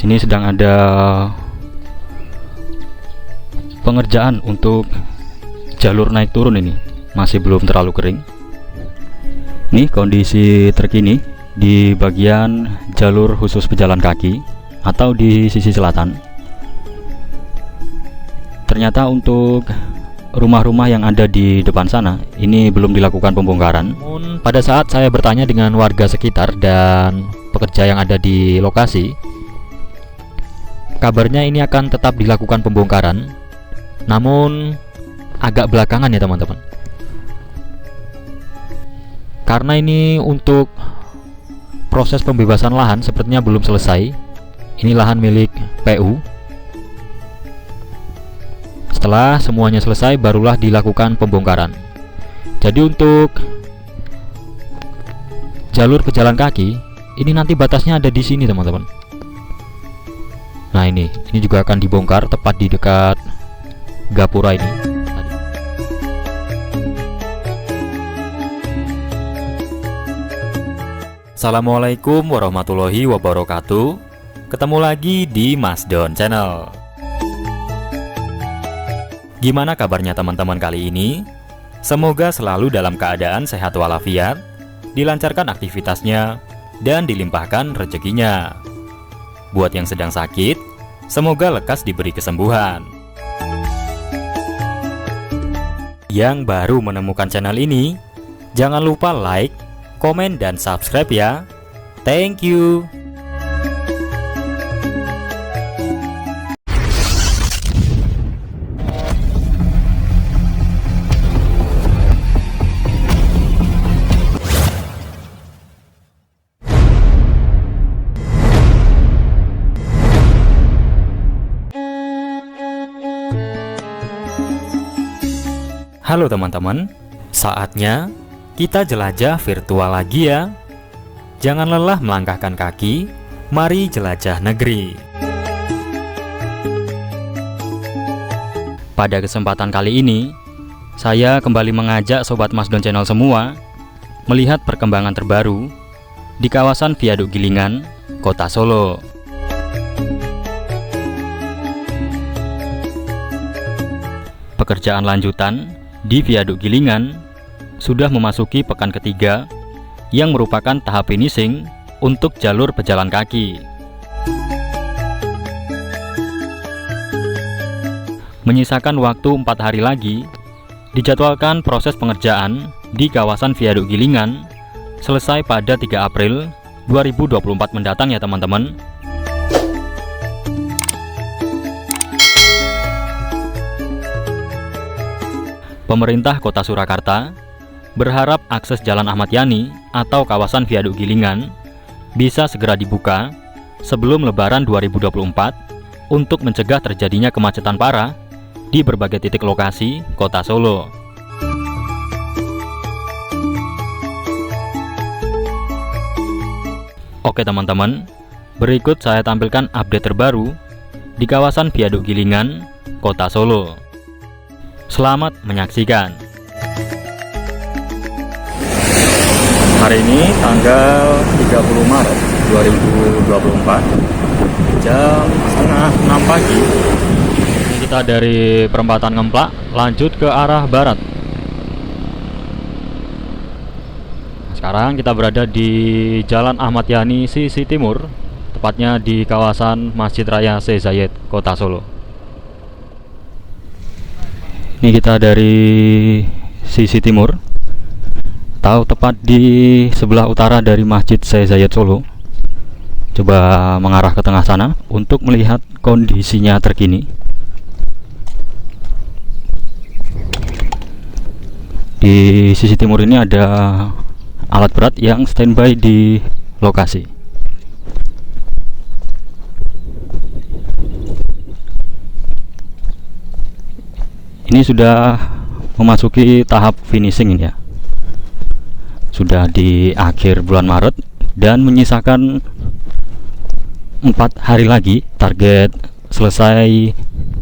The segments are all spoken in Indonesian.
Ini sedang ada pengerjaan untuk jalur naik turun, ini masih belum terlalu kering. Ini kondisi terkini di bagian jalur khusus pejalan kaki atau di sisi selatan. Ternyata untuk rumah-rumah yang ada di depan sana ini belum dilakukan pembongkaran. Namun pada saat saya bertanya dengan warga sekitar dan pekerja yang ada di lokasi, kabarnya ini akan tetap dilakukan pembongkaran, namun agak belakangan ya teman-teman. Karena ini untuk proses pembebasan lahan sepertinya belum selesai. Ini lahan milik PU. Setelah semuanya selesai barulah dilakukan pembongkaran. Jadi untuk jalur pejalan kaki ini nanti batasnya ada di sini teman-teman. Nah ini juga akan dibongkar tepat di dekat gapura ini. Assalamualaikum warahmatullahi wabarakatuh. Ketemu lagi di Mas Don Channel. Gimana kabarnya teman-teman kali ini? Semoga selalu dalam keadaan sehat walafiat, dilancarkan aktivitasnya, dan dilimpahkan rezekinya. Buat yang sedang sakit, semoga lekas diberi kesembuhan. Yang baru menemukan channel ini, jangan lupa like, komen, dan subscribe ya. Thank you. Halo teman-teman, saatnya kita jelajah virtual lagi ya. Jangan lelah melangkahkan kaki, mari jelajah negeri. Pada kesempatan kali ini, saya kembali mengajak Sobat Mas Don Channel semua melihat perkembangan terbaru di kawasan Viaduk Gilingan, Kota Solo. Pekerjaan lanjutan di Viaduk Gilingan sudah memasuki pekan ketiga yang merupakan tahap finishing untuk jalur pejalan kaki. Menyisakan waktu 4 hari lagi, dijadwalkan proses pengerjaan di kawasan Viaduk Gilingan selesai pada 3 April 2024 mendatang ya teman-teman. Pemerintah Kota Surakarta berharap akses Jalan Ahmad Yani atau kawasan Viaduk Gilingan bisa segera dibuka sebelum Lebaran 2024 untuk mencegah terjadinya kemacetan parah di berbagai titik lokasi Kota Solo. Oke teman-teman, berikut saya tampilkan update terbaru di kawasan Viaduk Gilingan, Kota Solo. Selamat menyaksikan. Hari ini tanggal 30 Maret 2024 jam setengah 6 pagi. Ini kita dari perempatan Ngemplak lanjut ke arah barat. Sekarang kita berada di Jalan Ahmad Yani sisi timur, tepatnya di kawasan Masjid Raya Syekh Zayed, Kota Solo. Ini kita dari sisi timur, tahu tepat di sebelah utara dari Masjid Syekh Zayed Solo. Coba mengarah ke tengah sana untuk melihat kondisinya terkini. Di sisi timur ini ada alat berat yang standby di lokasi. Ini sudah memasuki tahap finishing ini ya. Sudah di akhir bulan Maret dan menyisakan 4 hari lagi target selesai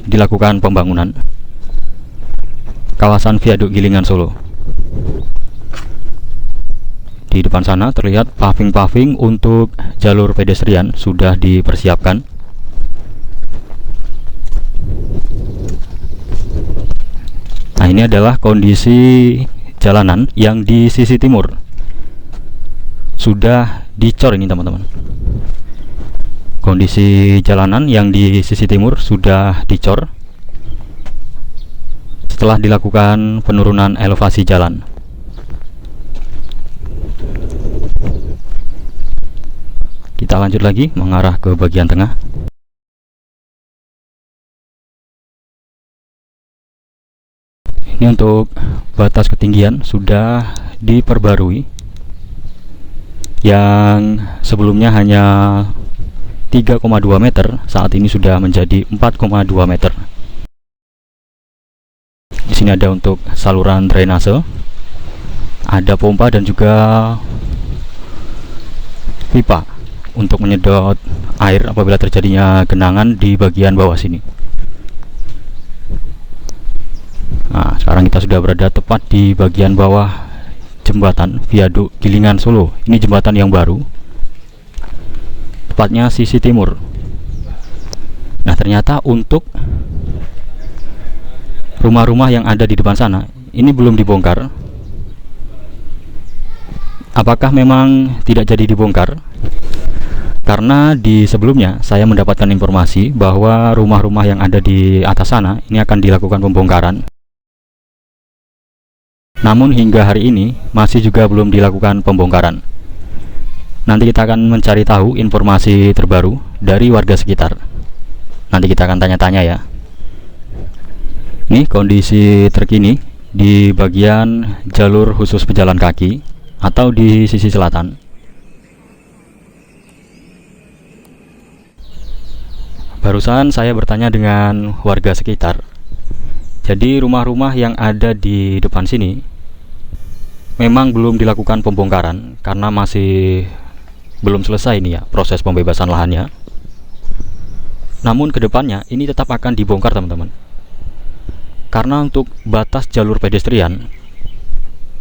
dilakukan pembangunan kawasan Viaduk Gilingan Solo. Di depan sana terlihat paving-paving untuk jalur pedestrian sudah dipersiapkan. ini adalah kondisi jalanan yang di sisi timur. Sudah dicor ini teman-teman. Kondisi jalanan yang di sisi timur sudah dicor setelah dilakukan penurunan elevasi jalan. Kita lanjut lagi mengarah ke bagian tengah. Ini untuk batas ketinggian sudah diperbarui, yang sebelumnya hanya 3,2 meter, saat ini sudah menjadi 4,2 meter. Di sini ada untuk saluran drainase, ada pompa dan juga pipa untuk menyedot air apabila terjadinya genangan di bagian bawah sini. Nah, sekarang kita sudah berada tepat di bagian bawah jembatan Viaduk Gilingan Solo. Ini jembatan yang baru, tepatnya sisi timur. Nah, ternyata untuk rumah-rumah yang ada di depan sana ini belum dibongkar. Apakah memang tidak jadi dibongkar? Karena di sebelumnya saya mendapatkan informasi bahwa rumah-rumah yang ada di atas sana ini akan dilakukan pembongkaran. Namun hingga hari ini masih juga belum dilakukan pembongkaran. Nanti kita akan mencari tahu informasi terbaru dari warga sekitar. Nanti kita akan tanya-tanya ya. Ini kondisi terkini di bagian jalur khusus pejalan kaki atau di sisi selatan. Barusan saya bertanya dengan warga sekitar. Jadi rumah-rumah yang ada di depan sini memang belum dilakukan pembongkaran karena masih belum selesai ini ya proses pembebasan lahannya. Namun kedepannya ini tetap akan dibongkar teman-teman. Karena untuk batas jalur pedestrian,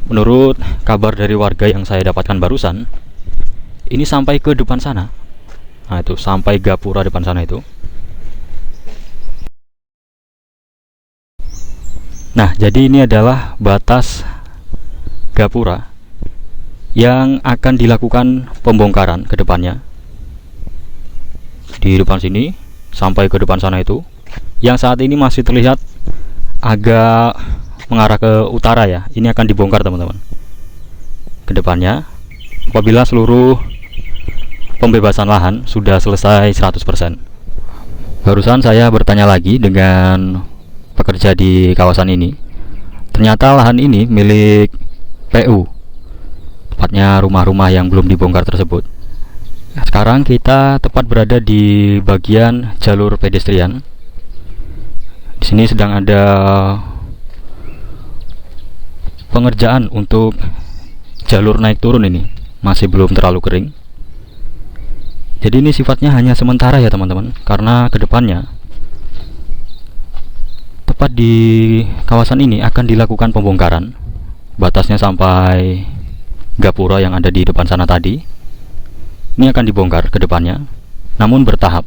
menurut kabar dari warga yang saya dapatkan barusan, ini sampai ke depan sana. Nah itu sampai gapura depan sana itu. Nah jadi ini adalah batas gapura yang akan dilakukan pembongkaran ke depannya. Di depan sini sampai ke depan sana itu, yang saat ini masih terlihat agak mengarah ke utara ya, ini akan dibongkar teman-teman. Ke depannya apabila seluruh pembebasan lahan sudah selesai 100%. Barusan saya bertanya lagi dengan pekerja di kawasan ini. Ternyata lahan ini milik PU, tepatnya rumah-rumah yang belum dibongkar tersebut. Sekarang kita tepat berada di bagian jalur pedestrian. Di sini sedang ada pengerjaan untuk jalur naik turun, ini masih belum terlalu kering. Jadi ini sifatnya hanya sementara ya teman-teman, karena kedepannya tepat di kawasan ini akan dilakukan pembongkaran. Batasnya sampai gapura yang ada di depan sana tadi ini akan dibongkar ke depannya, namun bertahap.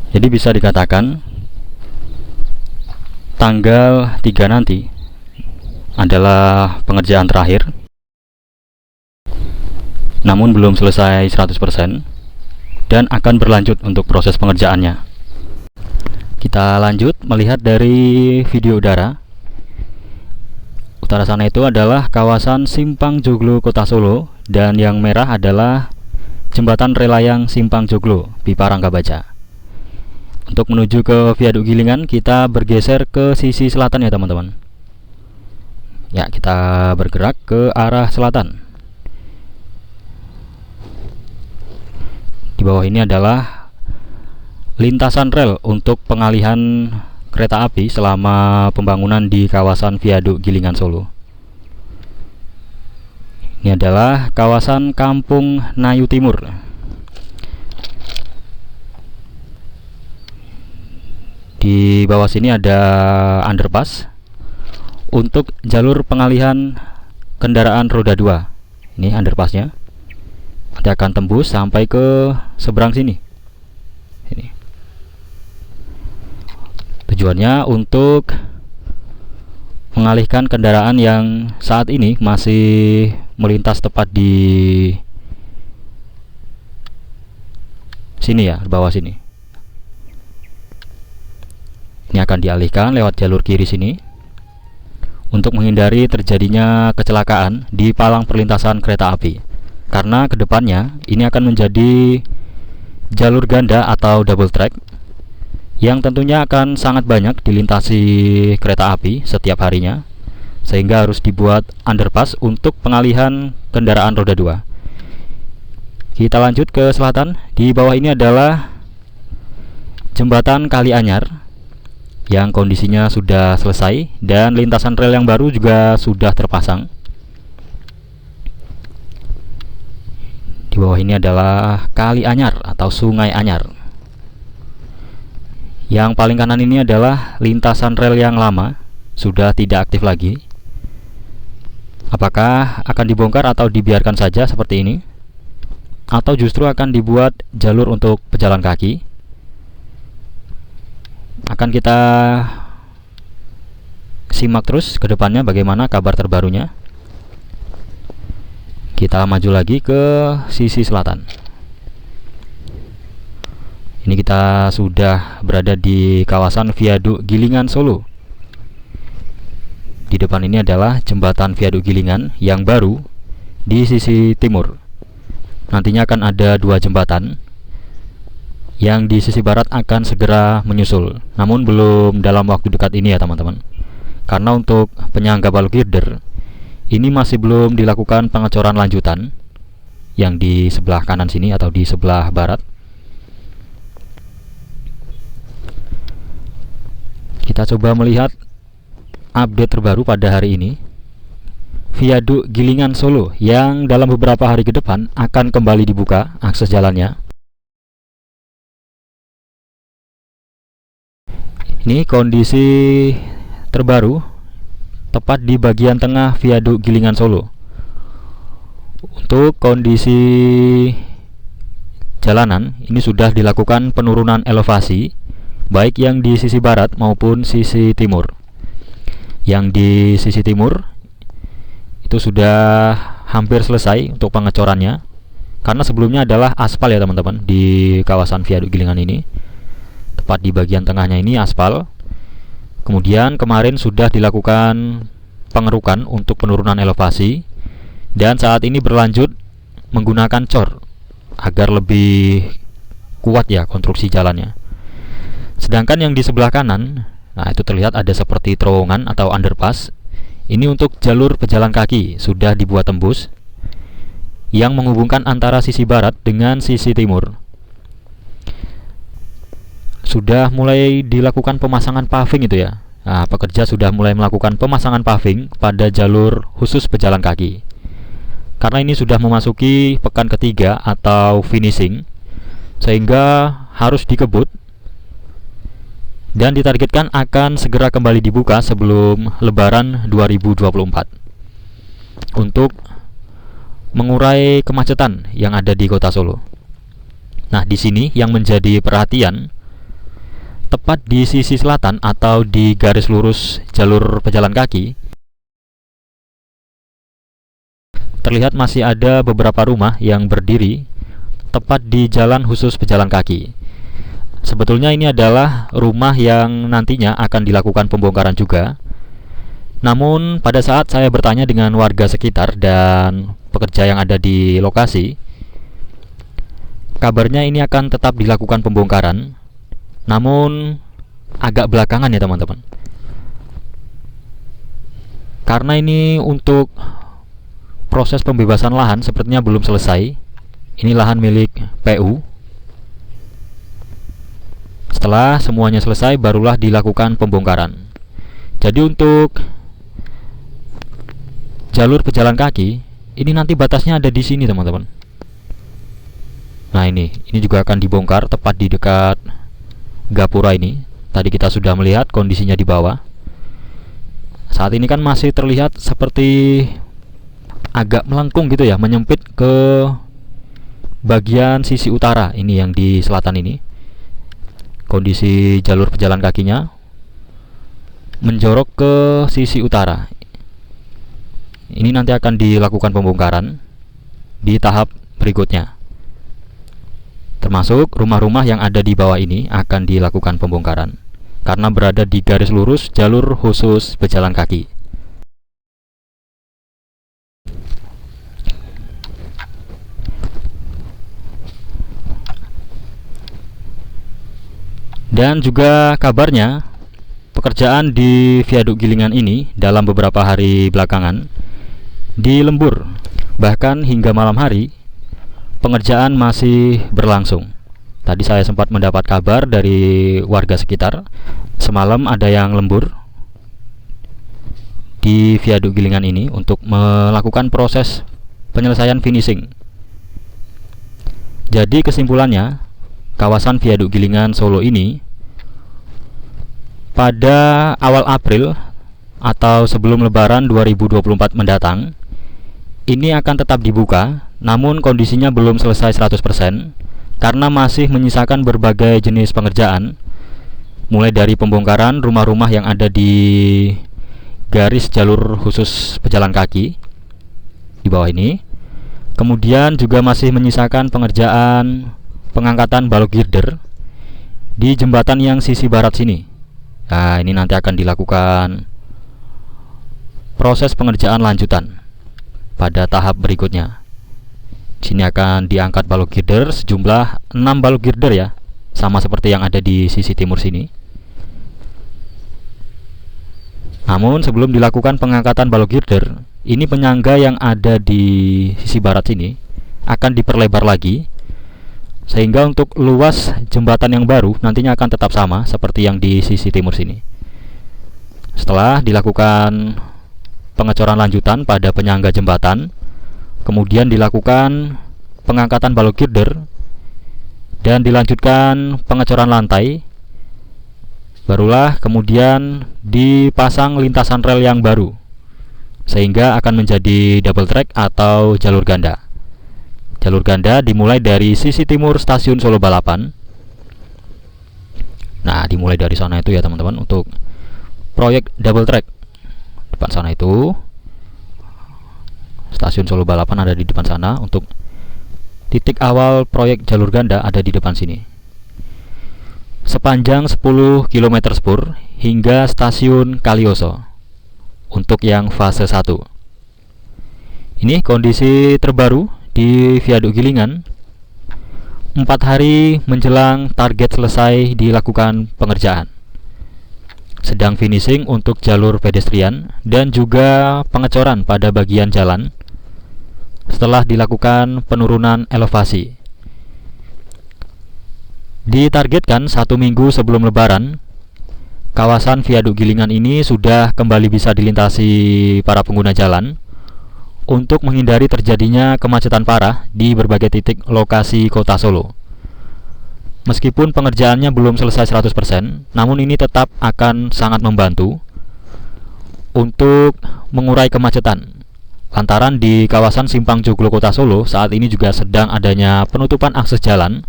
Jadi bisa dikatakan tanggal 3 nanti adalah pengerjaan terakhir, namun belum selesai 100% dan akan berlanjut untuk proses pengerjaannya. Kita lanjut melihat dari video udara. Utara sana itu adalah kawasan Simpang Joglo Kota Solo, dan yang merah adalah jembatan Relayang Simpang Joglo Pipa Rangkabaca. Untuk menuju ke Viaduk Gilingan kita bergeser ke sisi selatan ya teman-teman. Ya, kita bergerak ke arah selatan. Di bawah ini adalah lintasan rel untuk pengalihan kereta api selama pembangunan di kawasan Viaduk Gilingan Solo. Ini adalah kawasan Kampung Nayu Timur. Di bawah sini ada underpass untuk jalur pengalihan kendaraan roda 2. Ini underpassnya. Nanti akan tembus sampai ke seberang sini. Ini tujuannya untuk mengalihkan kendaraan yang saat ini masih melintas tepat di sini ya, bawah sini. Ini akan dialihkan lewat jalur kiri sini untuk menghindari terjadinya kecelakaan di palang perlintasan kereta api. Karena kedepannya ini akan menjadi jalur ganda atau double track yang tentunya akan sangat banyak dilintasi kereta api setiap harinya, sehingga harus dibuat underpass untuk pengalihan kendaraan roda 2. Kita lanjut ke selatan. Di bawah ini adalah jembatan Kali Anyar yang kondisinya sudah selesai dan lintasan rel yang baru juga sudah terpasang. Di bawah ini adalah Kali Anyar atau Sungai Anyar. Yang paling kanan ini adalah lintasan rel yang lama, sudah tidak aktif lagi. Apakah akan dibongkar atau dibiarkan saja seperti ini? Atau justru akan dibuat jalur untuk pejalan kaki? Akan kita simak terus ke depannya bagaimana kabar terbarunya. Kita maju lagi ke sisi selatan. Ini kita sudah berada di kawasan Viaduk Gilingan Solo. Di depan ini adalah jembatan Viaduk Gilingan yang baru di sisi timur. Nantinya akan ada 2 jembatan yang di sisi barat akan segera menyusul. Namun belum dalam waktu dekat ini ya teman-teman. Karena untuk penyangga balok girder ini masih belum dilakukan pengecoran lanjutan yang di sebelah kanan sini atau di sebelah barat. Kita coba melihat update terbaru pada hari ini. Viaduk Gilingan Solo yang dalam beberapa hari ke depan akan kembali dibuka akses jalannya. Ini kondisi terbaru tepat di bagian tengah Viaduk Gilingan Solo. Untuk kondisi jalanan ini sudah dilakukan penurunan elevasi baik yang di sisi barat maupun sisi timur. Yang di sisi timur itu sudah hampir selesai untuk pengecorannya, karena sebelumnya adalah aspal ya teman-teman. Di kawasan Viaduk Gilingan ini tepat di bagian tengahnya ini aspal. Kemudian kemarin sudah dilakukan pengerukan untuk penurunan elevasi, dan saat ini berlanjut menggunakan cor agar lebih kuat ya konstruksi jalannya. Sedangkan yang di sebelah kanan, nah itu terlihat ada seperti terowongan atau underpass. Ini untuk jalur pejalan kaki sudah dibuat tembus yang menghubungkan antara sisi barat dengan sisi timur. Sudah mulai dilakukan pemasangan paving itu ya. Nah, pekerja sudah mulai melakukan pemasangan paving pada jalur khusus pejalan kaki. Karena ini sudah memasuki pekan ketiga atau finishing, sehingga harus dikebut dan ditargetkan akan segera kembali dibuka sebelum Lebaran 2024 untuk mengurai kemacetan yang ada di Kota Solo. Nah, di sini yang menjadi perhatian, tepat di sisi selatan atau di garis lurus jalur pejalan kaki, terlihat masih ada beberapa rumah yang berdiri tepat di jalan khusus pejalan kaki. Sebetulnya ini adalah rumah yang nantinya akan dilakukan pembongkaran juga. Namun pada saat saya bertanya dengan warga sekitar dan pekerja yang ada di lokasi, kabarnya ini akan tetap dilakukan pembongkaran, namun agak belakangan ya teman-teman. Karena ini untuk proses pembebasan lahan sepertinya belum selesai. Ini lahan milik PU. Setelah semuanya selesai barulah dilakukan pembongkaran. Jadi untuk jalur pejalan kaki ini nanti batasnya ada di sini teman-teman. Nah ini juga akan dibongkar tepat di dekat gapura ini. Tadi kita sudah melihat kondisinya di bawah. Saat ini kan masih terlihat seperti agak melengkung gitu ya, menyempit ke bagian sisi utara ini yang di selatan ini. Kondisi jalur pejalan kakinya menjorok ke sisi utara. Ini nanti akan dilakukan pembongkaran di tahap berikutnya. Termasuk rumah-rumah yang ada di bawah ini akan dilakukan pembongkaran karena berada di garis lurus jalur khusus pejalan kaki. Dan juga kabarnya pekerjaan di Viaduk Gilingan ini dalam beberapa hari belakangan dilembur, bahkan hingga malam hari pengerjaan masih berlangsung. Tadi saya sempat mendapat kabar dari warga sekitar, semalam ada yang lembur di Viaduk Gilingan ini untuk melakukan proses penyelesaian finishing. Jadi kesimpulannya, kawasan Viaduk Gilingan Solo ini pada awal April atau sebelum Lebaran 2024 mendatang ini akan tetap dibuka, namun kondisinya belum selesai 100% karena masih menyisakan berbagai jenis pengerjaan, mulai dari pembongkaran rumah-rumah yang ada di garis jalur khusus pejalan kaki di bawah ini. Kemudian juga masih menyisakan pengerjaan pengangkatan balok girder di jembatan yang sisi barat sini. Nah, ini nanti akan dilakukan proses pengerjaan lanjutan pada tahap berikutnya. Sini akan diangkat balok girder sejumlah 6 balok girder ya, sama seperti yang ada di sisi timur sini. Namun sebelum dilakukan pengangkatan balok girder, ini penyangga yang ada di sisi barat sini akan diperlebar lagi, sehingga untuk luas jembatan yang baru nantinya akan tetap sama seperti yang di sisi timur sini. Setelah dilakukan pengecoran lanjutan pada penyangga jembatan, kemudian dilakukan pengangkatan balok girder dan dilanjutkan pengecoran lantai, barulah kemudian dipasang lintasan rel yang baru sehingga akan menjadi double track atau jalur ganda. Jalur ganda dimulai dari sisi timur stasiun Solo Balapan. Nah, dimulai dari sana itu ya teman-teman, untuk proyek double track. Depan sana itu stasiun Solo Balapan ada di depan sana, untuk titik awal proyek jalur ganda ada di depan sini. Sepanjang 10 km spur hingga stasiun Kalioso untuk yang fase 1. Ini kondisi terbaru di Viaduk Gilingan 4 hari menjelang target selesai dilakukan pengerjaan. Sedang finishing untuk jalur pedestrian dan juga pengecoran pada bagian jalan setelah dilakukan penurunan elevasi. Ditargetkan 1 minggu sebelum Lebaran, kawasan Viaduk Gilingan ini sudah kembali bisa dilintasi para pengguna jalan untuk menghindari terjadinya kemacetan parah di berbagai titik lokasi kota Solo. Meskipun pengerjaannya belum selesai 100%, namun ini tetap akan sangat membantu untuk mengurai kemacetan. Lantaran di kawasan Simpang Joglo Kota Solo saat ini juga sedang adanya penutupan akses jalan,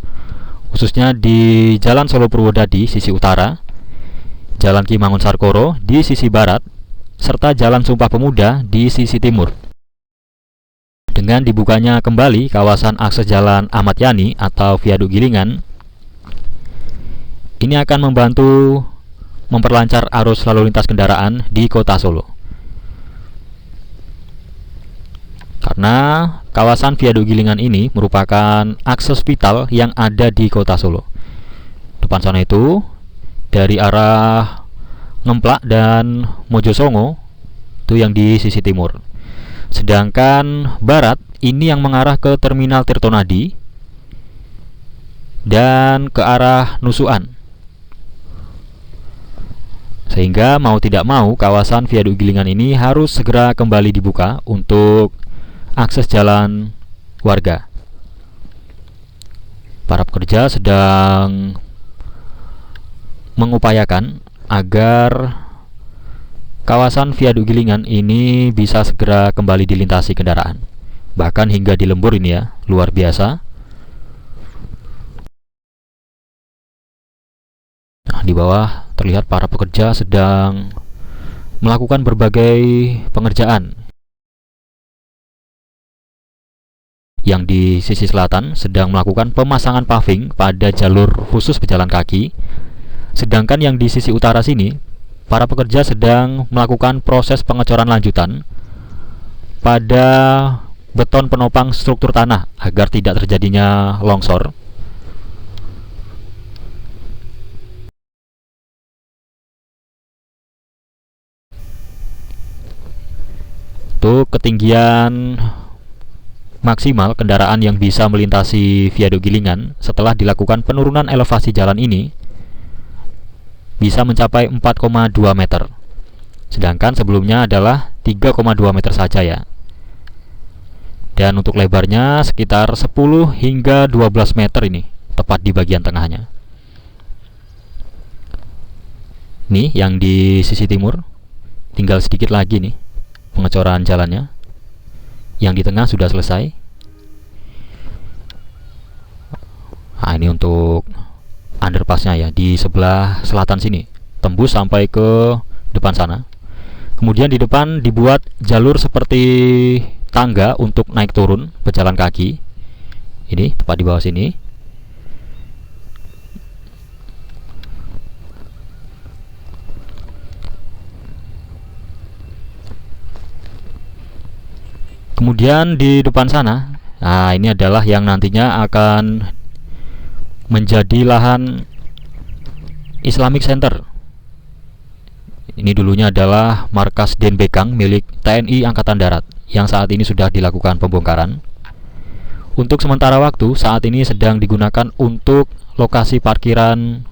khususnya di Jalan Solo Purwodadi sisi utara, Jalan Ki Mangun Sarkoro di sisi barat, serta Jalan Sumpah Pemuda di sisi timur. Dengan dibukanya kembali kawasan akses jalan Ahmad Yani atau Viaduk Gilingan, ini akan membantu memperlancar arus lalu lintas kendaraan di kota Solo. Karena kawasan Viaduk Gilingan ini merupakan akses vital yang ada di kota Solo. Depan sana itu dari arah Ngemplak dan Mojosongo itu yang di sisi timur. Sedangkan barat ini yang mengarah ke Terminal Tirtonadi dan ke arah Nusuan. Sehingga mau tidak mau kawasan Viaduk Gilingan ini harus segera kembali dibuka untuk akses jalan warga. Para pekerja sedang mengupayakan agar kawasan Viaduk Gilingan ini bisa segera kembali dilintasi kendaraan. Bahkan hingga di lembur ini ya, luar biasa. Nah, di bawah terlihat para pekerja sedang melakukan berbagai pengerjaan. Yang di sisi selatan sedang melakukan pemasangan paving pada jalur khusus pejalan kaki, sedangkan yang di sisi utara sini para pekerja sedang melakukan proses pengecoran lanjutan pada beton penopang struktur tanah agar tidak terjadinya longsor. Untuk ketinggian maksimal kendaraan yang bisa melintasi viaduk Gilingan setelah dilakukan penurunan elevasi jalan ini bisa mencapai 4,2 meter, sedangkan sebelumnya adalah 3,2 meter saja ya. Dan untuk lebarnya sekitar 10 hingga 12 meter ini, tepat di bagian tengahnya. Nih yang di sisi timur, tinggal sedikit lagi nih pengecoran jalannya. Yang di tengah sudah selesai. Nah, ini untuk underpassnya ya, di sebelah selatan sini, tembus sampai ke depan sana. Kemudian di depan dibuat jalur seperti tangga untuk naik turun pejalan kaki. Ini tepat di bawah sini. Kemudian di depan sana, nah ini adalah yang nantinya akan menjadi lahan Islamic Center. Ini dulunya adalah markas Denbekang milik TNI Angkatan Darat yang saat ini sudah dilakukan pembongkaran. Untuk sementara waktu saat ini sedang digunakan untuk lokasi parkiran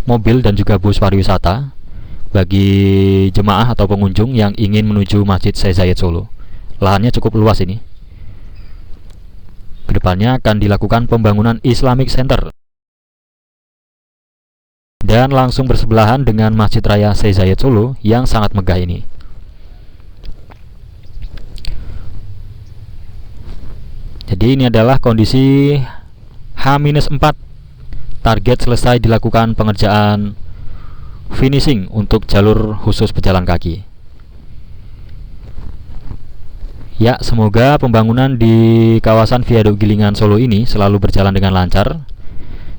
mobil dan juga bus pariwisata bagi jemaah atau pengunjung yang ingin menuju Masjid Syekh Zayed Solo. Lahannya cukup luas ini. Kedepannya akan dilakukan pembangunan Islamic Center dan langsung bersebelahan dengan Masjid Raya Syekh Zayed Solo yang sangat megah ini. Jadi ini adalah kondisi H-4, target selesai dilakukan pengerjaan finishing untuk jalur khusus pejalan kaki. Ya, semoga pembangunan di kawasan Viaduk Gilingan Solo ini selalu berjalan dengan lancar.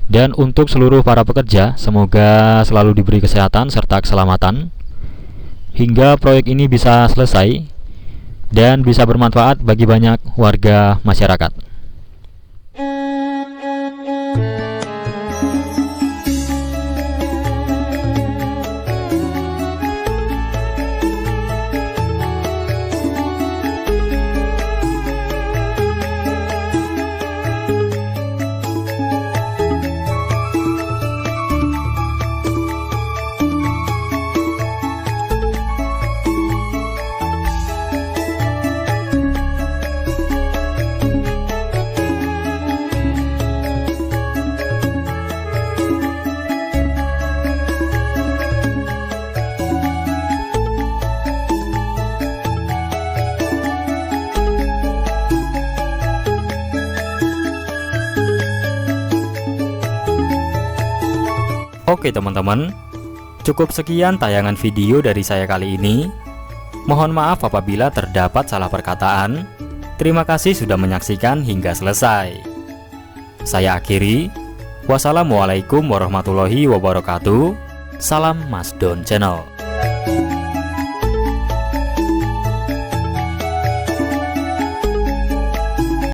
Dan untuk seluruh para pekerja, semoga selalu diberi kesehatan serta keselamatan hingga proyek ini bisa selesai dan bisa bermanfaat bagi banyak warga masyarakat. Oke teman-teman, cukup sekian tayangan video dari saya kali ini. Mohon maaf apabila terdapat salah perkataan. Terima kasih sudah menyaksikan hingga selesai. Saya akhiri. Wassalamualaikum warahmatullahi wabarakatuh. Salam Mas Don Channel.